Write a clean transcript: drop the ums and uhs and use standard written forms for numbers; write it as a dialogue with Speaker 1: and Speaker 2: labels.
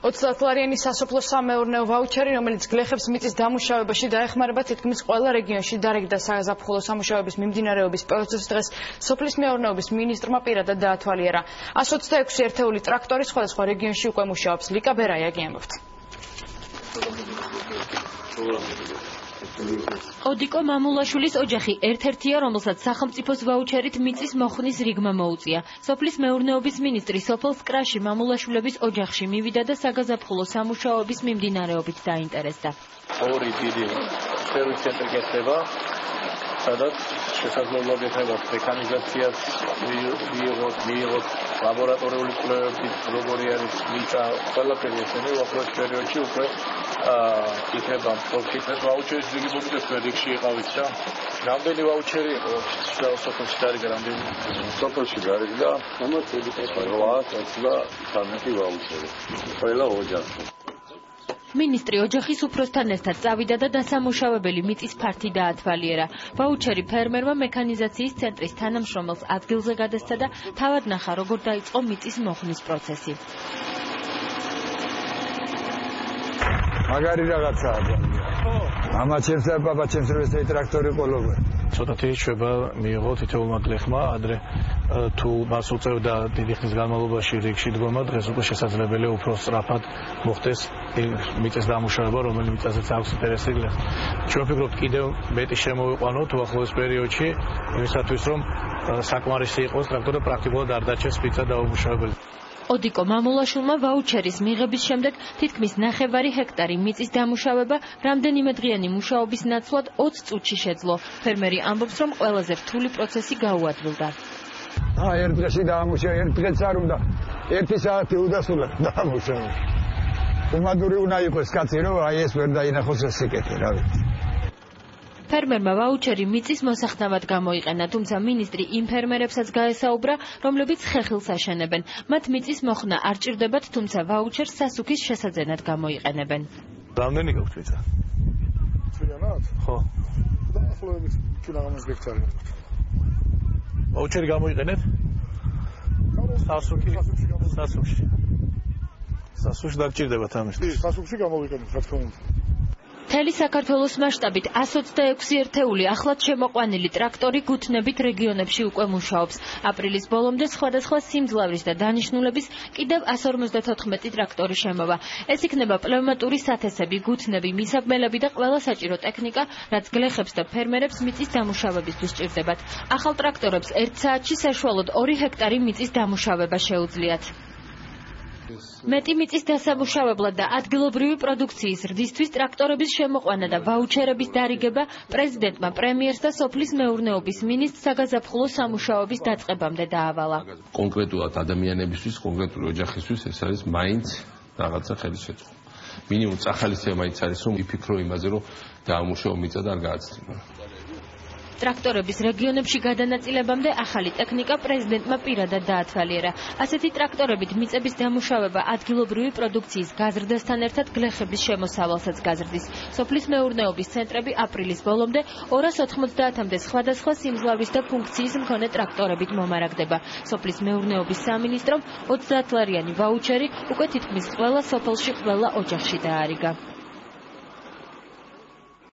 Speaker 1: 30 ლარიანი სასოფლო სამეურნეო ვაუჩერი, რომელიც გლეხებს მიწის დამუშავებაში დაეხმარება თითქმის ყველა რეგიონში დარიგდა საზაფხულო სამუშაოების მიმდინარეობის პროცესს დღეს სოფლის მეურნეობის მინისტრმა პირადად დაათვალიერა. 126 ერთეული ტრაქტორი სხვადასხვა რეგიონში უკვე მუშაობს. ლიკა ბერაიაგი ამბობს.
Speaker 2: ოდიკო მამულაშვილის ოჯახი ერთ-ერთია, რომელსაც სახელმწიფოს ვაუჩერით მიწის მოხნის რიგმა მოუწია. სოფლის მეურნეობის მინისტრი სოფელ სკრაში მამულაშვილების ოჯახში მივიდა და საგაზაფხულო სამუშაოების მიმდინარეობით დაინტერესდა.
Speaker 3: ორი დიდი სერვის ცენტრი გექნება, სადაც შესაძლებლობა გექნება მექანიზაციას მიიღოთ ლაბორატორიული კვლევები, როგორი არის მიწა, ყველაფერი ესენი უახლოეს პერიოდში უკვე იქნება პროფიტის ვაუჩერის რიგი მომიდეს რიგში იყავით და რამდენი ვაუჩერი იყო სოფელში დარიგდა რამდენი სოფელში დარიგდა 813 ვაუჩერი ყველა ოჯახში.
Speaker 2: მინისტრი ოჯახის უფროსთან ერთად წავიდა და დასამუშავებელი მიწის ფართი დაათვალიერა. ვაუჩერი ფერმერმა მექანიზაციის ცენტრის თანამშრომელს ადგილზე გადასცა და თავად ნახა, როგორ დაიწყო მიწის მოხნის პროცესი.
Speaker 4: მაგარი რაღაცაა. მამა ჩემს და პაპა ჩემს რესე ტრაქტორი ყოლობენ.
Speaker 3: ცოტათი შვება მიიღო თითოეულმა გლეხმა, ადრე თუ მას უწევდა დიდი ხნის განმავლობაში რიგში დგომა, დღეს უკვე შესაძლებელია უფრო სწრაფად მოხდეს მიწის დამუშავება, რომელიც მიწაზეც აქვს ინტერესი გლეხს. ჩვენ ვფიქრობთ კიდევ მეტი შემოვიყვანოთ უახლოეს პერიოდში, იმისათვის რომ საკმარისი იყოს ტრაქტორი პრაქტიკულად არ დარჩეს მიწა დაუმუშავებელი.
Speaker 2: ოდიკო მამულაშვილმა ვაუჩერის მიღების შემდეგ თითქმის 9 ჰექტარი მიწის დამუშავება რამდენიმე დღიანი მუშაობის ნაცვლად 20 წუთში შეძლო. ფერმერი ამბობს, რომ ყველაზე რთული პროცესი გაუადვილდა.
Speaker 4: ერთ დღეში დაამუშავე, ერთ დღეც არ უნდა 1 საათი უდასტურდა დაამუშავე. უმადური უნდა იყოს კაცი, რომ ეს ვერ დაინახოს ეს სიკეთე, რა ვიცი.
Speaker 2: ფერმერმა ვაუჩერი მიწის მოსახდავად გამოიყენა, თუმცა მინისტრი იმ ფერმერებსაც გაესაუბრა, რომლებიც ხეხილს აშენებენ. მათ მიწის მოხნა არ ჭირდებათ, თუმცა ვაუჩერს სასუქის შესაძენად გამოიყენებენ.
Speaker 3: რამდენი გაქვთ მიწა?
Speaker 5: ჩვენად?
Speaker 3: ხო.
Speaker 5: დაახლოებით 15 ჰექტარი.
Speaker 3: ვაუჩერი გამოიყენეთ? სასუქში. სასუქში დაგჭირდებათ ამის.
Speaker 5: სასუქში გამოვიყენოთ, რა თქმა უნდა.
Speaker 2: მთელი საქართველოს მასშტაბით 126 ერთეული ახლად შემოყვანილი ტრაქტორი გუთნებით რეგიონებში უკვე მუშაობს. აპრილის ბოლომდე სხვადასხვა სიმძლავრის და დანიშნულების კიდევ 154 ტრაქტორი შემოვა. ეს იქნება პნევმატური სათესები, გუთნები, მისაბმელები და ყველა საჭირო ტექნიკა, რაც გლეხებს და ფერმერებს მიწის დამუშავებისთვის სჭირდებათ. ახალ ტრაქტორებს 1 საათში საშუალოდ 2 ჰექტარი მიწის დამუშავება შეუძლიათ. მეტი მიწის დასამუშავებლად და ადგილობრივი პროდუქციის ზრდისთვის ტრაქტორების შემოყვანა და ვაუჩერების დარიგება პრეზიდენტმა პრემიერს და სოფლის მეურნეობის მინისტრს საგაზაფხულო სამუშაოების დაწყებამდე დაავალა.
Speaker 6: კონკრეტულად ადამიანებისთვის, კონკრეტული ოჯახისთვის ეს არის მაინც რაღაცა ხელისშეწყო. მინიმუმ წახალისება მაინც არის, რომ იფიქრო იმაზე, რომ დაამუშავო მიწა და არ გააცდინო.
Speaker 2: ტრაქტორების რეგიონებში გადანაწილებამდე ახალი ტექნიკა პრეზიდენტმა პირადად დაათვალიერა. ასეთი ტრაქტორებით მიწების დამუშავება ადგილობრივი პროდუქციის გაზრდასთან ერთად გლეხების შემოსავალსაც გაზრდის. სოფლის მეურნეობის ცენტრები აპრილის ბოლომდე 290-მდე სხვადასხვა სიმძლავრის და ფუნქციის მქონე ტრაქტორებით მომარაგდება. სოფლის მეურნეობის სამინისტრომ 30 ლარიანი ვაუჩერი უკვე თითქმის ყველა სოფელში, ყველა ოჯახში დაარიგა.